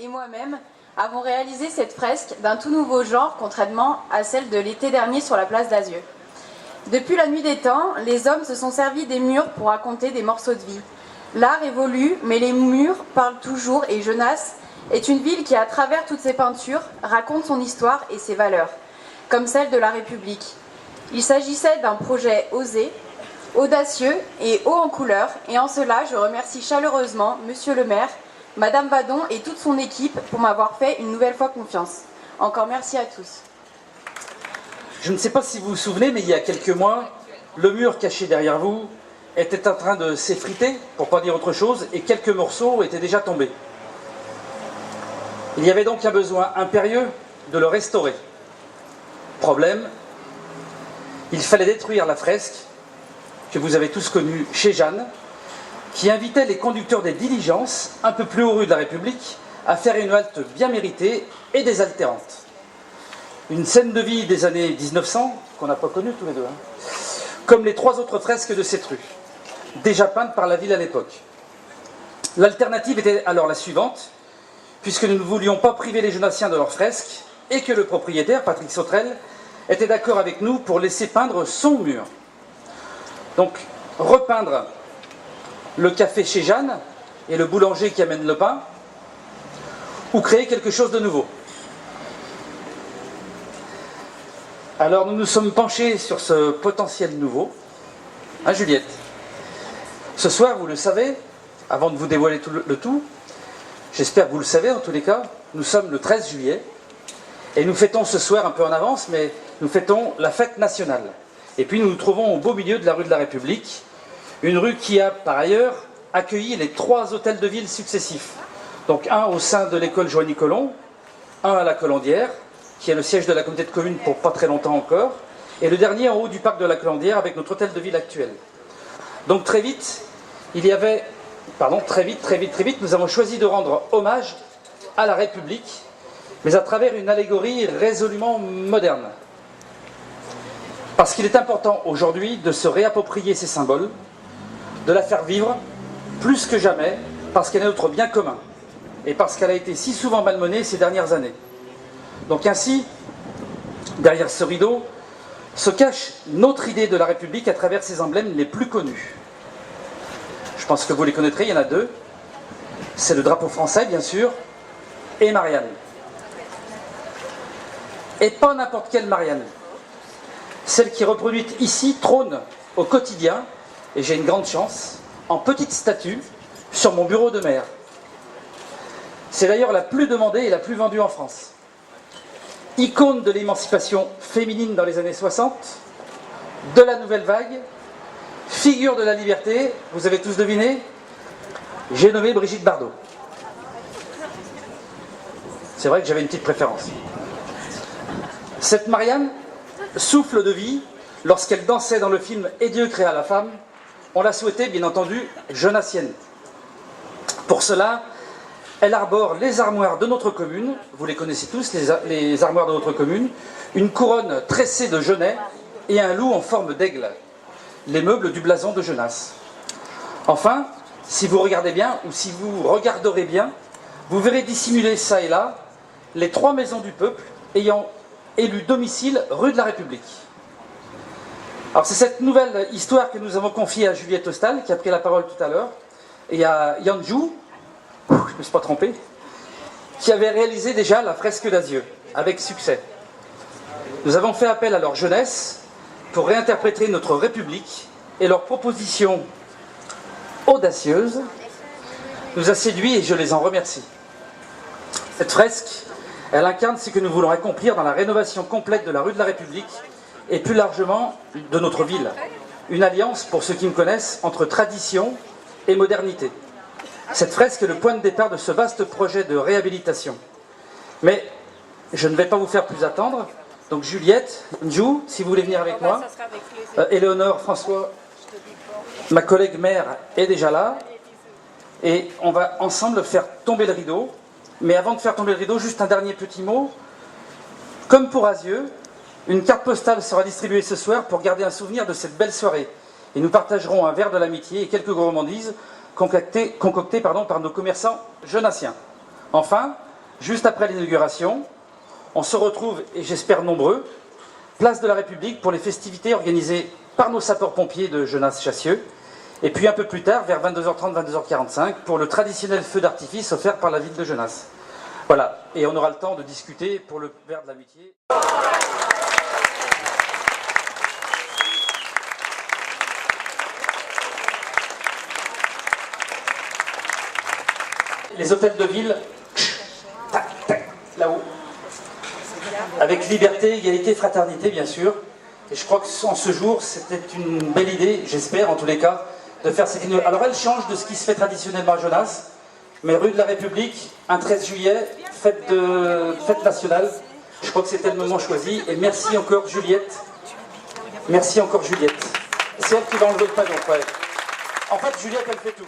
et moi-même avons réalisé cette fresque d'un tout nouveau genre, contrairement à celle de l'été dernier sur la place d'Azieux. Depuis la nuit des temps, les hommes se sont servis des murs pour raconter des morceaux de vie. L'art évolue, mais les murs parlent toujours et Genasse est une ville qui, à travers toutes ses peintures, raconte son histoire et ses valeurs, comme celle de la République. Il s'agissait d'un projet osé, audacieux et haut en couleur, et en cela, je remercie chaleureusement Monsieur le maire, Madame Vadon et toute son équipe pour m'avoir fait une nouvelle fois confiance. Encore merci à tous. Je ne sais pas si vous vous souvenez, mais il y a quelques mois, le mur caché derrière vous était en train de s'effriter, pour ne pas dire autre chose, et quelques morceaux étaient déjà tombés. Il y avait donc un besoin impérieux de le restaurer. Problème, il fallait détruire la fresque que vous avez tous connue chez Jeanne, qui invitait les conducteurs des diligences, un peu plus haut rue de la République, à faire une halte bien méritée et désaltérante. Une scène de vie des années 1900, qu'on n'a pas connue tous les deux, comme les 3 autres fresques de cette rue, déjà peintes par la ville à l'époque. L'alternative était alors la suivante, puisque nous ne voulions pas priver les Genassiens de leurs fresques, et que le propriétaire, Patrick Sauterelle, était d'accord avec nous pour laisser peindre son mur. Donc, repeindre le café chez Jeanne et le boulanger qui amène le pain, ou créer quelque chose de nouveau. Alors nous nous sommes penchés sur ce potentiel nouveau. Hein, Juliette? Ce soir, vous le savez, avant de vous dévoiler le tout, j'espère que vous le savez en tous les cas, nous sommes le 13 juillet, et nous fêtons ce soir un peu en avance, mais nous fêtons la fête nationale. Et puis nous nous trouvons au beau milieu de la rue de la République, une rue qui a par ailleurs accueilli les 3 hôtels de ville successifs. Donc un au sein de l'école Joigny-Colomb, un à la Colombière, qui est le siège de la communauté de communes pour pas très longtemps encore, et le dernier en haut du parc de la Colombière avec notre hôtel de ville actuel. Donc très vite, nous avons choisi de rendre hommage à la République, mais à travers une allégorie résolument moderne. Parce qu'il est important aujourd'hui de se réapproprier ces symboles, de la faire vivre plus que jamais, parce qu'elle est notre bien commun, et parce qu'elle a été si souvent malmenée ces dernières années. Donc ainsi, derrière ce rideau, se cache notre idée de la République à travers ses emblèmes les plus connus. Je pense que vous les connaîtrez, il y en a 2. C'est le drapeau français, bien sûr, et Marianne. Et pas n'importe quelle Marianne. Celle qui est reproduite ici trône au quotidien, et j'ai une grande chance, en petite statue, sur mon bureau de maire. C'est d'ailleurs la plus demandée et la plus vendue en France. Icône de l'émancipation féminine dans les années 60, de la nouvelle vague, figure de la liberté, vous avez tous deviné, j'ai nommé Brigitte Bardot. C'est vrai que j'avais une petite préférence. Cette Marianne, souffle de vie, lorsqu'elle dansait dans le film « Et Dieu créa la femme », on l'a souhaité, bien entendu, genassienne. Pour cela, elle arbore les armoires de notre commune, vous les connaissez tous, les armoires de notre commune, une couronne tressée de genêt et un loup en forme d'aigle, les meubles du blason de Genasse. Enfin, si vous regardez bien, ou si vous regarderez bien, vous verrez dissimuler ça et là les 3 maisons du peuple ayant élu domicile rue de la République. Alors c'est cette nouvelle histoire que nous avons confiée à Juliette Hostal, qui a pris la parole tout à l'heure, et à Yanjou, je ne me suis pas trompé, qui avait réalisé déjà la fresque d'Azieux, avec succès. Nous avons fait appel à leur jeunesse pour réinterpréter notre République, et leur proposition audacieuse nous a séduits et je les en remercie. Cette fresque, elle incarne ce que nous voulons accomplir dans la rénovation complète de la rue de la République et plus largement de notre ville. Une alliance, pour ceux qui me connaissent, entre tradition et modernité. Cette fresque est le point de départ de ce vaste projet de réhabilitation. Mais je ne vais pas vous faire plus attendre. Donc Juliette, Njou, si vous voulez venir avec moi. Éléonore, François, ma collègue maire est déjà là. Et on va ensemble faire tomber le rideau. Mais avant de faire tomber le rideau, juste un dernier petit mot. Comme pour Azieux, une carte postale sera distribuée ce soir pour garder un souvenir de cette belle soirée. Et nous partagerons un verre de l'amitié et quelques gourmandises concoctées par nos commerçants genassiens. Enfin, Juste après l'inauguration, on se retrouve, et j'espère nombreux, place de la République pour les festivités organisées par nos sapeurs-pompiers de Genasse-Chassieux, et puis un peu plus tard, vers 22h30, 22h45, pour le traditionnel feu d'artifice offert par la ville de Genasse. Voilà, et on aura le temps de discuter pour le verre de l'amitié. Les hôtels de ville, tac, tac, là-haut. Avec liberté, égalité, fraternité, bien sûr. Et je crois que en ce jour, c'était une belle idée, j'espère en tous les cas, de faire cette inauguration. Alors elle change de ce qui se fait traditionnellement à Genasse, mais rue de la République, un 13 juillet, fête nationale. Je crois que c'était le moment choisi. Et merci encore Juliette. Merci encore Juliette. C'est elle qui va enlever le panneau. Ouais. En fait, Juliette, elle fait tout.